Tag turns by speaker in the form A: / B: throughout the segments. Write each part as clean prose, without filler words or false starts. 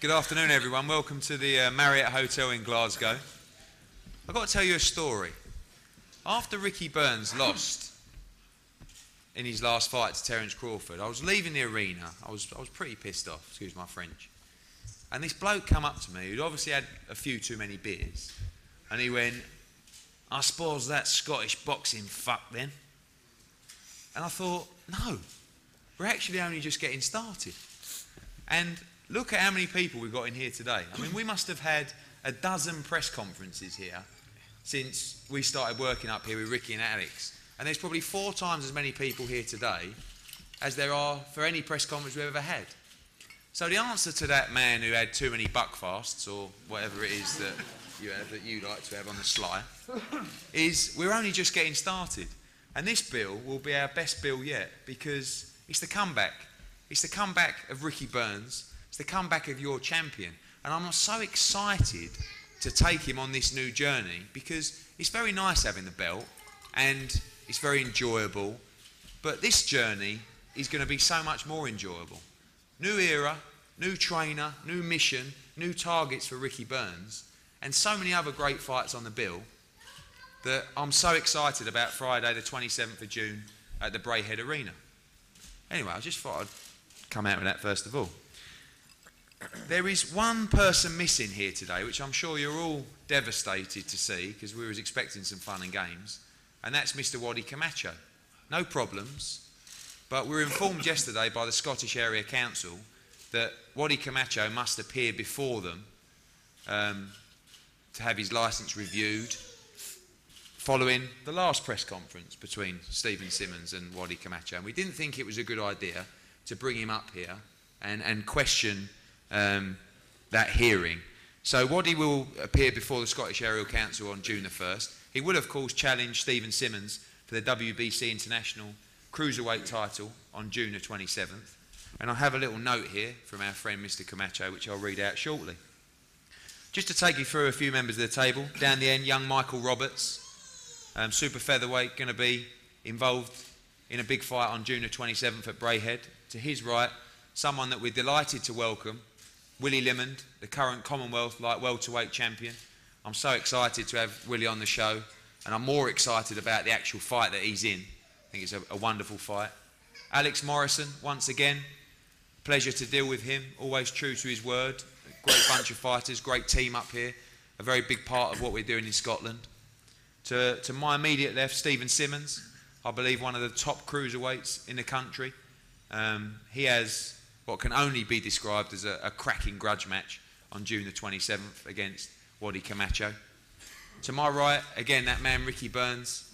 A: Good afternoon, everyone. Welcome to the Marriott Hotel in Glasgow. I've got to tell you a story. After Ricky Burns lost in his last fight to Terence Crawford, I was leaving the arena. I was pretty pissed off, excuse my French. And this bloke come up to me, who'd obviously had a few too many beers, and he went, "I suppose that's Scottish boxing fuck then." And I thought, no, we're actually only just getting started. And look at how many people we've got in here today. I mean, we must have had a dozen press conferences here since we started working up here with Ricky and Alex. And there's probably 4 times as many people here today as there are for any press conference we've ever had. So the answer to that man who had too many buckfasts, or whatever it is that you like to have on the sly, is we're only just getting started. And this bill will be our best bill yet, because it's the comeback. It's the comeback of Ricky Burns. It's the comeback of your champion. And I'm so excited to take him on this new journey, because it's very nice having the belt and it's very enjoyable. But this journey is going to be so much more enjoyable. New era, new trainer, new mission, new targets for Ricky Burns, and so many other great fights on the bill that I'm so excited about Friday the 27th of June at the Braehead Arena. Anyway, I just thought I'd come out with that first of all. There is one person missing here today, which I'm sure you're all devastated to see, because we were expecting some fun and games, and that's Mr. Waddy Camacho. No problems, but we were informed yesterday by the Scottish Area Council that Waddy Camacho must appear before them to have his licence reviewed, following the last press conference between Stephen Simmons and Waddy Camacho. And we didn't think it was a good idea to bring him up here and question that hearing. So Waddy will appear before the Scottish Area Council on June the 1st. He will, of course, challenge Stephen Simmons for the WBC International Cruiserweight title on June the 27th. And I have a little note here from our friend Mr. Camacho, which I'll read out shortly. Just to take you through a few members of the table, down the end, young Michael Roberts, super featherweight, going to be involved in a big fight on June the 27th at Braehead. To his right, someone that we're delighted to welcome, Willie Limond, the current Commonwealth light welterweight champion. I'm so excited to have Willie on the show, and I'm more excited about the actual fight that he's in. I think it's a wonderful fight. Alex Morrison, once again, pleasure to deal with him, always true to his word. A great bunch of fighters, great team up here, a very big part of what we're doing in Scotland. To my immediate left, Stephen Simmons, I believe one of the top cruiserweights in the country. He has what can only be described as a cracking grudge match on June the 27th against Waddy Camacho. To my right, again, that man Ricky Burns,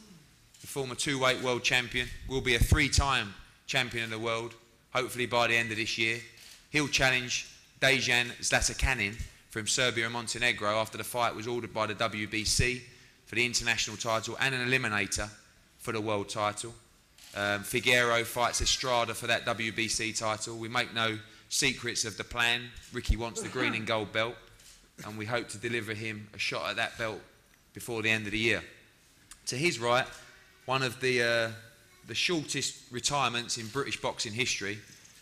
A: the former 2-weight world champion, will be a 3-time champion of the world, hopefully by the end of this year. He'll challenge Dejan Zlatakanin from Serbia and Montenegro after the fight was ordered by the WBC for the international title and an eliminator for the world title. Figueiredo fights Estrada for that WBC title. We make no secrets of the plan. Ricky wants the green and gold belt, and we hope to deliver him a shot at that belt before the end of the year. To his right, one of the shortest retirements in British boxing history,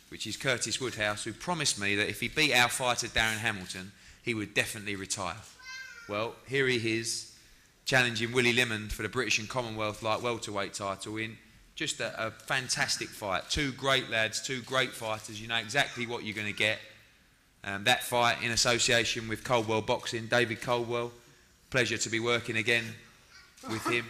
A: which is Curtis Woodhouse, who promised me that if he beat our fighter Darren Hamilton, he would definitely retire. Well, here he is, challenging Willie Limond for the British and Commonwealth light welterweight title in just a fantastic fight. 2 great lads, 2 great fighters. You know exactly what you're going to get. That fight in association with Coldwell Boxing, David Coldwell. Pleasure to be working again with him.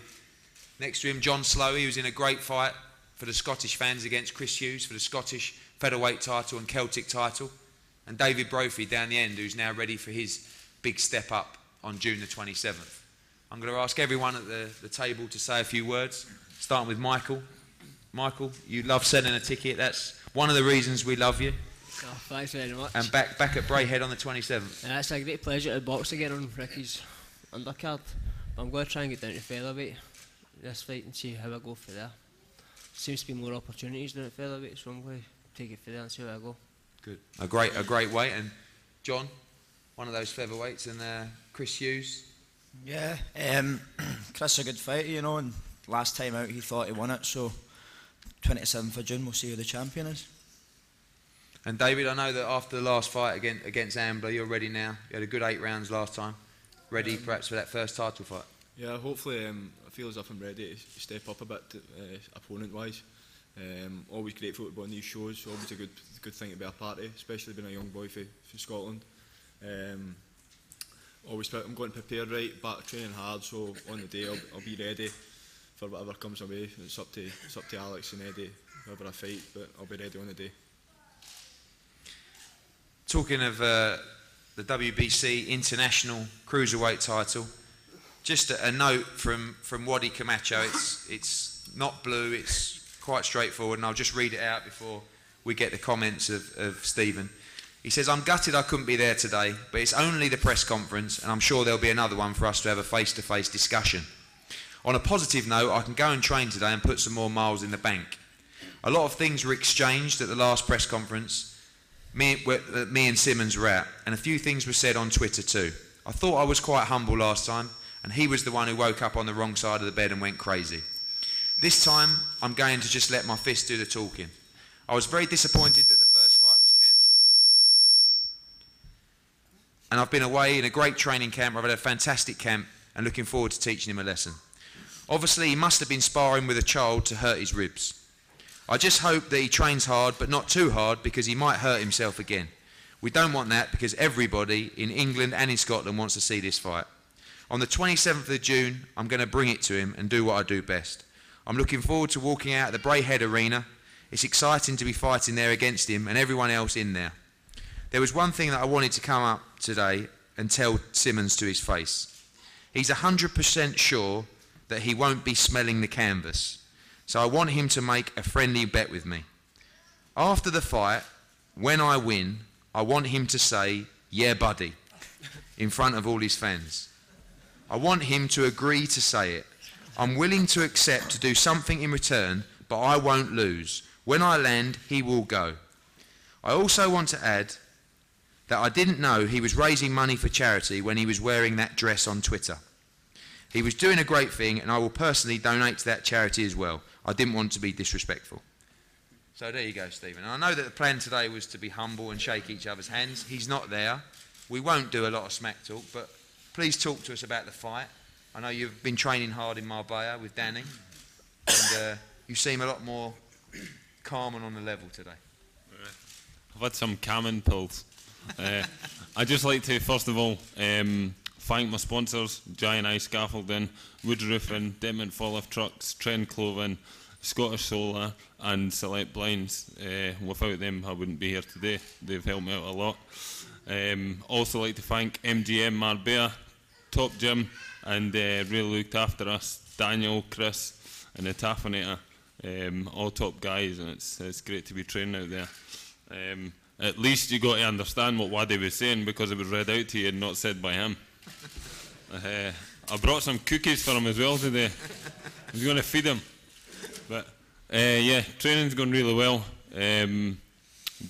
A: Next to him, John Slowey, who's in a great fight for the Scottish fans against Chris Hughes for the Scottish featherweight title and Celtic title. And David Brophy down the end, who's now ready for his big step up on June the 27th. I'm going to ask everyone at the table to say a few words, starting with Michael. Michael, you love selling a ticket. That's one of the reasons we love you.
B: Oh, thanks very much.
A: And back at Braehead on the 27th.
B: Yeah, it's a great pleasure to box again on Ricky's undercard. But I'm going to try and get down to featherweight this fight and see how I go for there. Seems to be more opportunities down at featherweight, so I'm going to take it for there and see how I go. Good.
A: A great weight. And John, one of those featherweights, and Chris Hughes.
C: Yeah, Chris is a good fighter, you know, and last time out he thought he won it, so 27th of June we'll see who the champion is.
A: And David, I know that after the last fight against Ambler, you're ready now. You had a good 8 rounds last time. Ready perhaps for that first title fight?
D: Yeah, hopefully I feel as if I'm ready to step up a bit opponent-wise. Always grateful to be on these shows, always a good thing to be a part of, especially being a young boy from Scotland. I'm going to prepare right, back training hard, so on the day I'll be ready for whatever comes away. It's up to Alex and Eddie, whoever I fight, but I'll be ready on the day.
A: Talking of the WBC International Cruiserweight title, just a note from Wadi Camacho. It's not blue, it's quite straightforward, and I'll just read it out before we get the comments of Stephen. He says, "I'm gutted I couldn't be there today, but it's only the press conference, and I'm sure there'll be another one for us to have a face-to-face discussion. On a positive note, I can go and train today and put some more miles in the bank. A lot of things were exchanged at the last press conference me and Simmons were at, and a few things were said on Twitter too. I thought I was quite humble last time, and he was the one who woke up on the wrong side of the bed and went crazy. This time, I'm going to just let my fist do the talking. I was very disappointed that the first fight was cancelled, and I've been away in a great training camp. I've had a fantastic camp and looking forward to teaching him a lesson. Obviously, he must have been sparring with a child to hurt his ribs. I just hope that he trains hard, but not too hard, because he might hurt himself again. We don't want that, because everybody in England and in Scotland wants to see this fight. On the 27th of June, I'm going to bring it to him and do what I do best. I'm looking forward to walking out at the Braehead Arena. It's exciting to be fighting there against him and everyone else in there. There was one thing that I wanted to come up today and tell Simmons to his face. He's 100% sure that he won't be smelling the canvas. So I want him to make a friendly bet with me. After the fight, when I win, I want him to say, "Yeah, buddy," in front of all his fans. I want him to agree to say it. I'm willing to accept to do something in return, but I won't lose. When I land, he will go. I also want to add that I didn't know he was raising money for charity when he was wearing that dress on Twitter. He was doing a great thing, and I will personally donate to that charity as well. I didn't want to be disrespectful. So there you go, Stephen. And I know that the plan today was to be humble and shake each other's hands. He's not there. We won't do a lot of smack talk, but please talk to us about the fight. I know you've been training hard in Marbella with Danny, and you seem a lot more calm and on the level today.
E: I've had some calming pills. I'd just like to, first of all, thank my sponsors, Giant Eye Scaffolding, Wood Roofing, Detment Forklift Trucks, Trend Clothing, Scottish Solar and Select Blinds. Without them I wouldn't be here today. They've helped me out a lot. Also like to thank MGM Marbella, Top Gym, and really looked after us, Daniel, Chris and the Taffinator. All top guys, and it's great to be training out there. At least you got to understand what Wadi was saying, because it was read out to you and not said by him. I brought some cookies for him as well today. I was going to feed him. But yeah, training's going really well. Been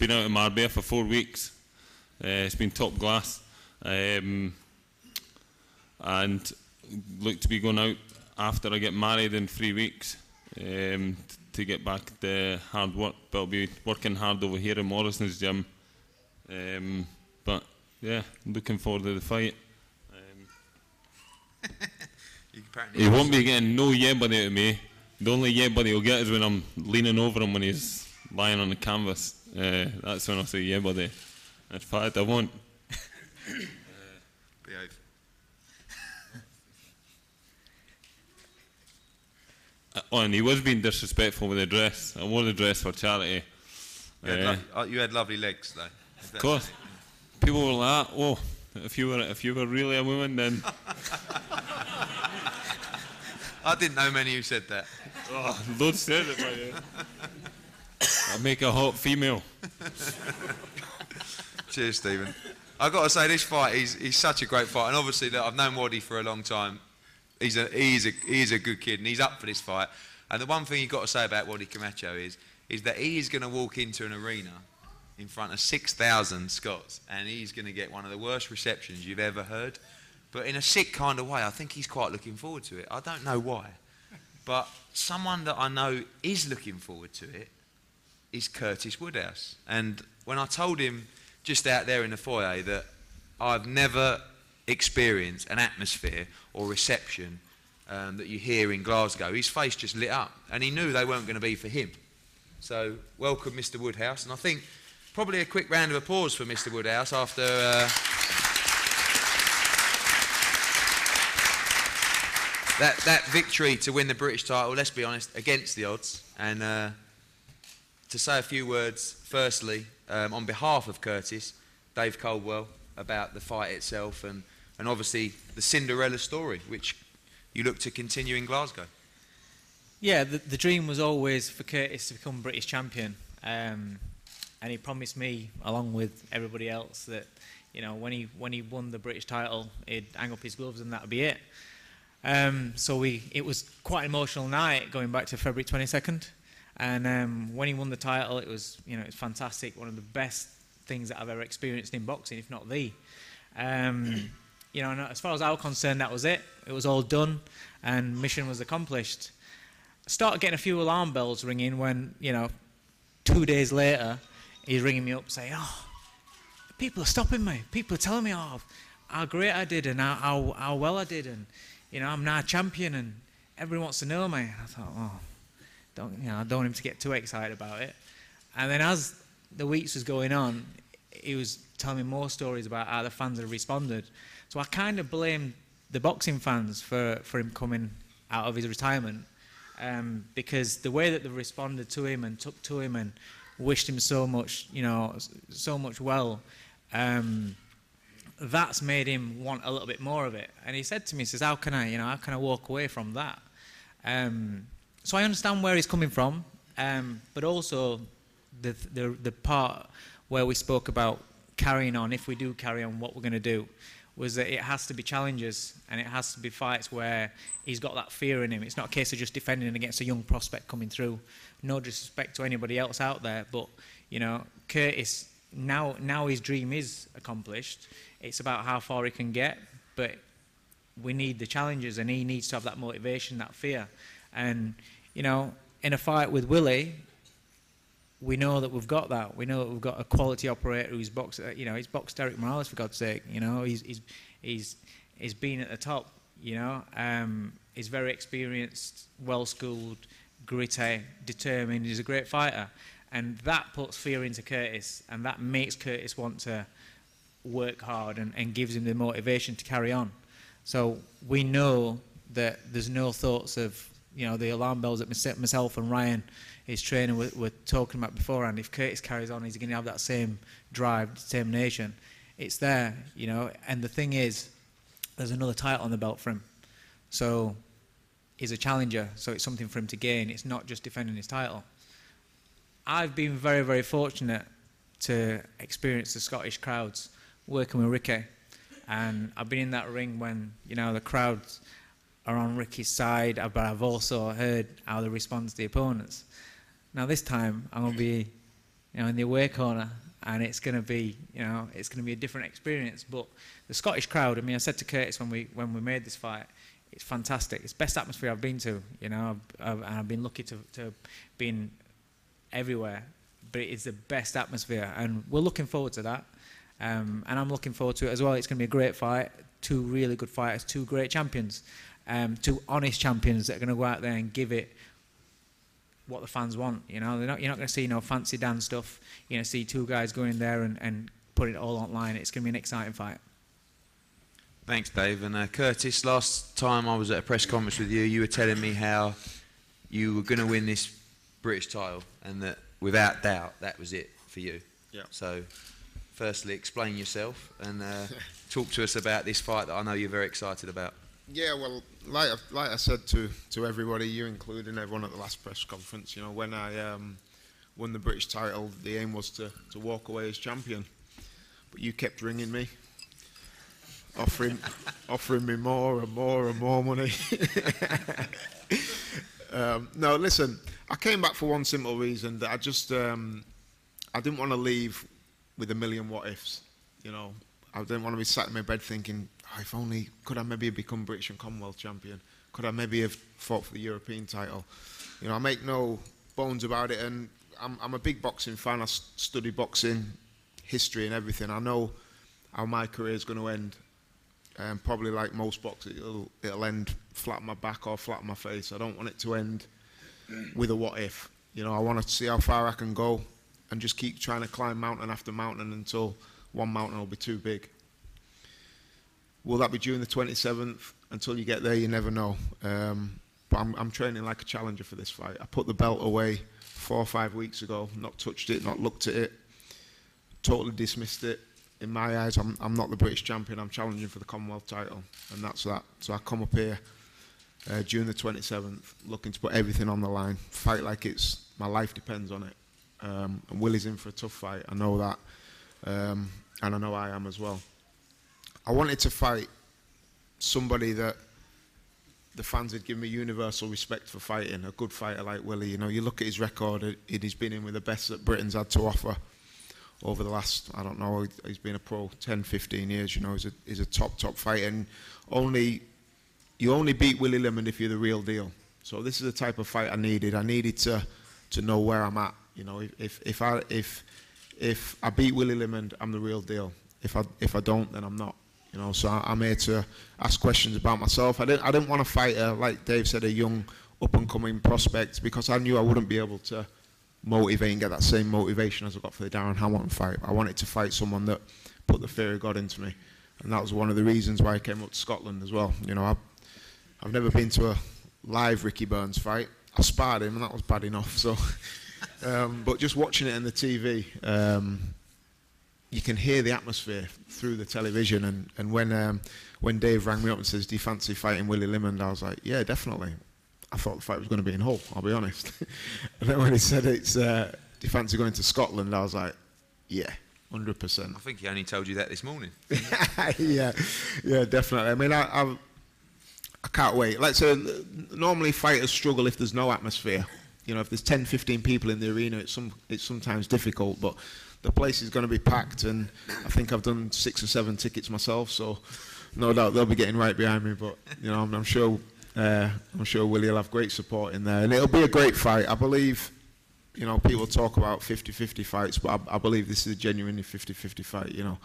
E: out in Marbella for 4 weeks. It's been top class. And look to be going out after I get married in 3 weeks to get back the hard work. But I'll be working hard over here in Morrison's gym. But yeah, looking forward to the fight. He won't be getting no yeah buddy out of me. The only yeah buddy he'll get is when I'm leaning over him when he's lying on the canvas. That's when I'll say yeah buddy. In fact, I won't.
A: Behave.
E: And he was being disrespectful with the dress. I wore the dress for charity.
A: You had lovely legs, though.
E: Of course. People were like, "Oh, if you were really a woman, then."
A: I didn't know many who said that.
E: Oh, loads said it, by the way. I'll make a hot female.
A: Cheers, Stephen. I've got to say, this fight, he's such a great fight, and obviously that I've known Wadi for a long time. He's a good kid, and he's up for this fight. And the one thing you've got to say about Wadi Camacho is that he is going to walk into an arena in front of 6,000 Scots, and he's going to get one of the worst receptions you've ever heard. But in a sick kind of way, I think he's quite looking forward to it. I don't know why. But someone that I know is looking forward to it is Curtis Woodhouse. And when I told him just out there in the foyer that I've never experienced an atmosphere or reception that you hear in Glasgow, his face just lit up, and he knew they weren't going to be for him. So welcome, Mr. Woodhouse, and I think probably a quick round of applause for Mr. Woodhouse after that victory to win the British title, let's be honest, against the odds. And to say a few words, firstly, on behalf of Curtis, Dave Caldwell, about the fight itself and obviously the Cinderella story, which you look to continue in Glasgow.
F: Yeah, the dream was always for Curtis to become British champion. And he promised me, along with everybody else, that when he won the British title, he'd hang up his gloves and that'd be it. So it was quite an emotional night going back to February 22nd, and when he won the title, it was it's fantastic. One of the best things that I've ever experienced in boxing, if not the. And as far as I was concerned, that was it. It was all done, and mission was accomplished. I started getting a few alarm bells ringing when 2 days later, he's ringing me up saying, "Oh, people are stopping me. People are telling me how great I did and how well I did, and I'm now a champion, and everyone wants to know me." I thought, I don't want him to get too excited about it. And then as the weeks was going on, he was telling me more stories about how the fans had responded. So I kind of blamed the boxing fans for him coming out of his retirement, because the way that they responded to him and took to him and wished him so much, so much well, that's made him want a little bit more of it. And he said to me, he says, how can I walk away from that? So I understand where he's coming from, but also the part where we spoke about carrying on, if we do carry on, what we're going to do, was that it has to be challenges and it has to be fights where he's got that fear in him. It's not a case of just defending against a young prospect coming through. No disrespect to anybody else out there, but Curtis, now his dream is accomplished. It's about how far he can get, but we need the challenges, and he needs to have that motivation, that fear. And in a fight with Willie, we know that we've got that. We know that we've got a quality operator who's boxed. He's boxed Derek Morales, for God's sake. He's been at the top. He's very experienced, well schooled, gritty, determined. He's a great fighter, and that puts fear into Curtis, and that makes Curtis want to work hard and gives him the motivation to carry on. So we know that there's no thoughts of the alarm bells that myself and Ryan, his trainer, were talking about beforehand. If Curtis carries on, he's going to have that same drive, determination. It's there, and the thing is, there's another title on the belt for him. So he's a challenger, so it's something for him to gain. It's not just defending his title. I've been very, very fortunate to experience the Scottish crowds working with Ricky, and I've been in that ring when the crowds are on Ricky's side, but I've also heard how they respond to the opponents. Now this time I'm going to be in the away corner, and it's going to be a different experience. But the Scottish crowd, I said to Curtis when we made this fight, it's fantastic. It's the best atmosphere I've been to. I've been lucky to been everywhere, but it's the best atmosphere, and we're looking forward to that. And I'm looking forward to it as well. It's going to be a great fight. Two really good fighters, two great champions, two honest champions that are going to go out there and give it what the fans want. You're not going to see no fancy dance stuff. You're going to see two guys going there and putting it all online. It's going to be an exciting fight.
A: Thanks, Dave. And Curtis, last time I was at a press conference with you, you were telling me how you were going to win this British title, and that without doubt that was it for you.
D: Yeah.
A: So firstly, explain yourself and talk to us about this fight that I know you're very excited about.
G: Yeah, well, like I said to everybody, you including everyone at the last press conference, when I won the British title, the aim was to walk away as champion. But you kept ringing me, offering me more and more and more money. No, listen, I came back for one simple reason, that I just I didn't want to leave with a million what ifs. I didn't want to be sat in my bed thinking, if only, could I maybe have become British and Commonwealth champion? Could I maybe have fought for the European title? I make no bones about it, and I'm a big boxing fan. I study boxing, history and everything. I know how my career is going to end. Probably like most boxers, it'll end flat on my back or flat on my face. I don't want it to end with a what if. You know, I want to see how far I can go and just keep trying to climb mountain after mountain until one mountain will be too big. Will that be June the 27th? Until you get there, you never know. But I'm training like a challenger for this fight. I put the belt away 4 or 5 weeks ago, not touched it, not looked at it, totally dismissed it. In my eyes, I'm not the British champion. I'm challenging for the Commonwealth title, and that's that. So I come up here June the 27th, looking to put everything on the line, fight like it's my life depends on it. And Willie's in for a tough fight. I know that, and I know I am as well. I wanted to fight somebody that the fans had given me universal respect for fighting, a good fighter like Willie. You know, you look at his record, he's been in with the best that Britain's had to offer over the last, I don't know, he's been a pro 10, 15 years, you know, he's a top fighter. And you only beat Willie Limond if you're the real deal. So this is the type of fight I needed. I needed to know where I'm at. You know, if I beat Willie Limond, I'm the real deal. If I don't, then I'm not. You know, so I'm here to ask questions about myself. I didn't want to fight like Dave said, a young up-and-coming prospect, because I knew I wouldn't be able to motivate and get that same motivation as I got for the Darren Hamilton fight. I wanted to fight someone that put the fear of God into me, and that was one of the reasons why I came up to Scotland as well. You know, I've never been to a live Ricky Burns fight. I sparred him, and that was bad enough. So, but just watching it on the TV, you can hear the atmosphere through the television. And when Dave rang me up and says, "Do you fancy fighting Willie Limond?" I was like, "Yeah, definitely." I thought the fight was going to be in Hull, I'll be honest. And then when he said it's, "Do you fancy going to Scotland?" I was like, "Yeah, 100%.
A: I think he only told you that this morning.
G: yeah, definitely. I mean, I can't wait. Like, so normally fighters struggle if there's no atmosphere. You know, if there's 10, 15 people in the arena, it's sometimes difficult, but the place is going to be packed, and I think I've done 6 or 7 tickets myself, so no doubt they'll be getting right behind me. But you know, I'm sure Willie will have great support in there, and it'll be a great fight. I believe, you know, people talk about 50-50 fights, but I believe this is a genuinely 50-50 fight. You know,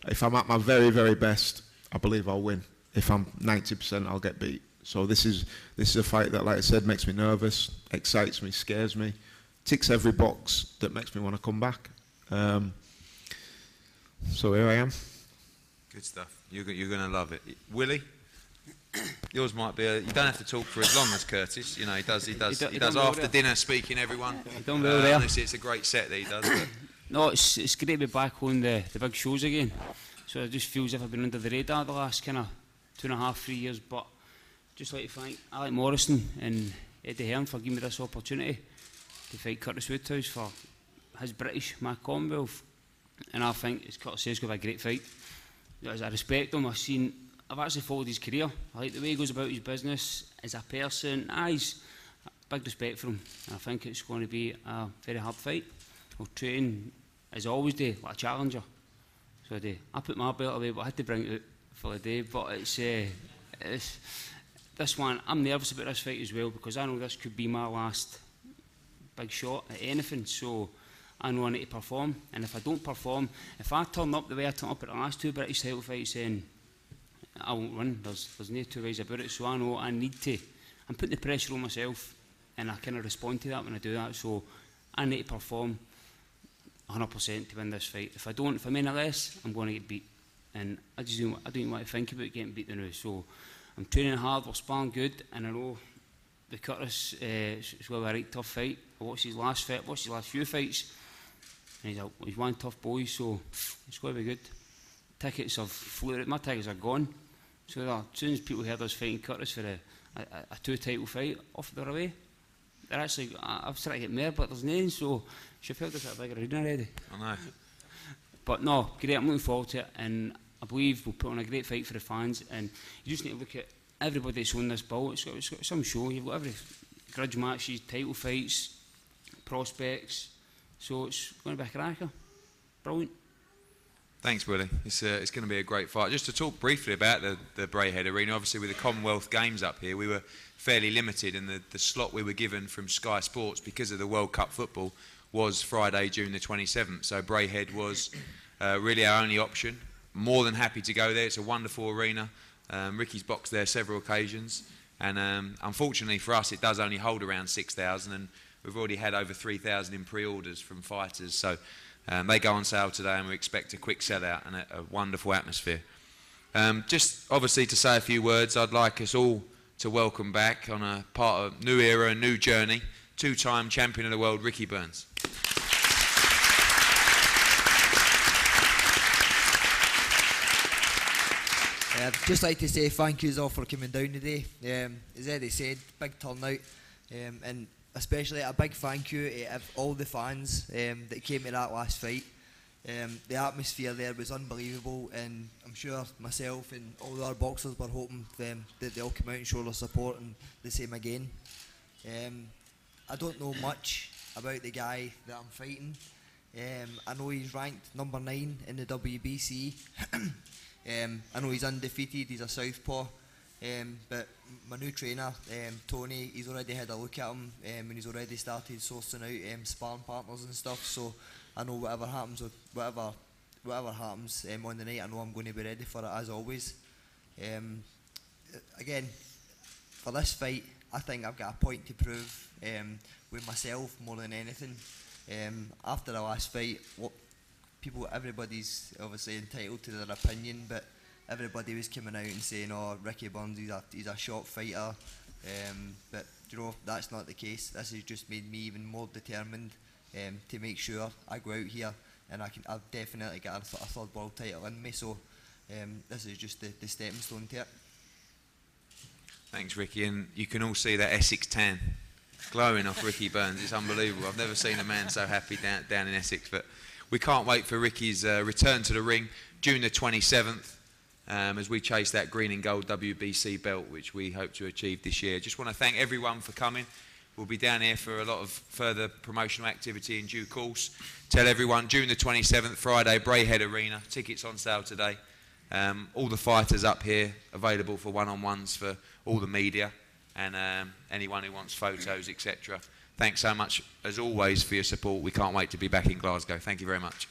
G: if I'm at my very, very best, I believe I'll win. If I'm 90%, I'll get beat. So this is a fight that, like I said, makes me nervous, excites me, scares me, ticks every box that makes me want to come back. So here I am. Good stuff. You're going to love it. Willie, yours might be. You don't have to talk for as long as Curtis. You know, he does after dinner speaking. Everyone. Honestly, it's a great set that he does. But.
H: No, it's great to be back on the big shows again. So it just feels as if I've been under the radar the last kind of 2.5, 3 years. But just like to thank Alec Morrison and Eddie Hearn for giving me this opportunity to fight Curtis Woodhouse for his British, my Commonwealth. And I think, as Curtis says, going to be a great fight. As I respect him, I've actually followed his career. I like the way he goes about his business as a person. He's big respect for him. And I think it's going to be a very hard fight. I'll train, as I always do, like a challenger. So I put my belt away, but I had to bring it out for the day. But it's this one, I'm nervous about this fight as well, because I know this could be my last big shot at anything. So I know I need to perform, and if I don't perform, if I turn up the way I turned up at the last 2 British title fights, then I won't win. There's no 2 ways about it. So I know I need to. I'm putting the pressure on myself, and I kind of respond to that when I do that. So I need to perform 100% to win this fight. If I don't, if I'm any less, I'm going to get beat, and I don't even want to think about getting beat now. So I'm training hard, we're sparring good, and I know the Curtis it's going to be a right tough fight. I watched his last few fights, and he's one tough boy, so it's going to be good. Tickets have floated, my tickets are gone. So as soon as people heard us fighting Curtis for a 2 title fight, off they're away. They're actually, I've tried to get more, but there's none, so Sheffield's got a bigger arena already. I know. But no, great, I'm looking forward to it, and I believe we'll put on a great fight for the fans, and you just need to look at everybody that's on this bill. It's got some show. You've got every grudge matches, title fights, prospects, so it's going to be a cracker. Brilliant.
A: Thanks, Willie. It's going to be a great fight. Just to talk briefly about the Braehead Arena, obviously with the Commonwealth Games up here, we were fairly limited, and the slot we were given from Sky Sports because of the World Cup football was Friday, June the 27th. So Braehead was really our only option. More than happy to go there. It's a wonderful arena. Ricky's boxed there several occasions. And unfortunately for us, it does only hold around 6,000, and we've already had over 3,000 in pre-orders from fighters. So they go on sale today, and we expect a quick sellout and a wonderful atmosphere. Just obviously to say a few words, I'd like us all to welcome back on a part of new era, a new journey, two-time champion of the world, Ricky Burns.
I: I'd just like to say thank yous all for coming down today. As Eddie said, big turnout, and especially a big thank you to all the fans that came to that last fight. The atmosphere there was unbelievable, and I'm sure myself and all the other boxers were hoping that they'll come out and show their support, and the same again. I don't know much about the guy that I'm fighting. I know he's ranked number 9 in the WBC. I know he's undefeated, he's a southpaw, but my new trainer, Tony, he's already had a look at him, and he's already started sourcing out sparring partners and stuff, so I know whatever happens on the night, I know I'm going to be ready for it as always. Again, for this fight, I think I've got a point to prove with myself more than anything. After the last fight, everybody's obviously entitled to their opinion, but everybody was coming out and saying, "Oh, Ricky Burns, he's a short fighter," but you know, that's not the case. This has just made me even more determined to make sure I go out here and I've definitely got a third world title in me. So this is just the stepping stone to it.
A: Thanks, Ricky, and you can all see that Essex tan glowing off Ricky Burns. It's unbelievable. I've never seen a man so happy down in Essex, but we can't wait for Ricky's return to the ring, June the 27th, as we chase that green and gold WBC belt, which we hope to achieve this year. Just want to thank everyone for coming. We'll be down here for a lot of further promotional activity in due course. Tell everyone, June the 27th, Friday, Braehead Arena. Tickets on sale today. All the fighters up here available for one-on-ones for all the media and anyone who wants photos, etc. Thanks so much, as always, for your support. We can't wait to be back in Glasgow. Thank you very much.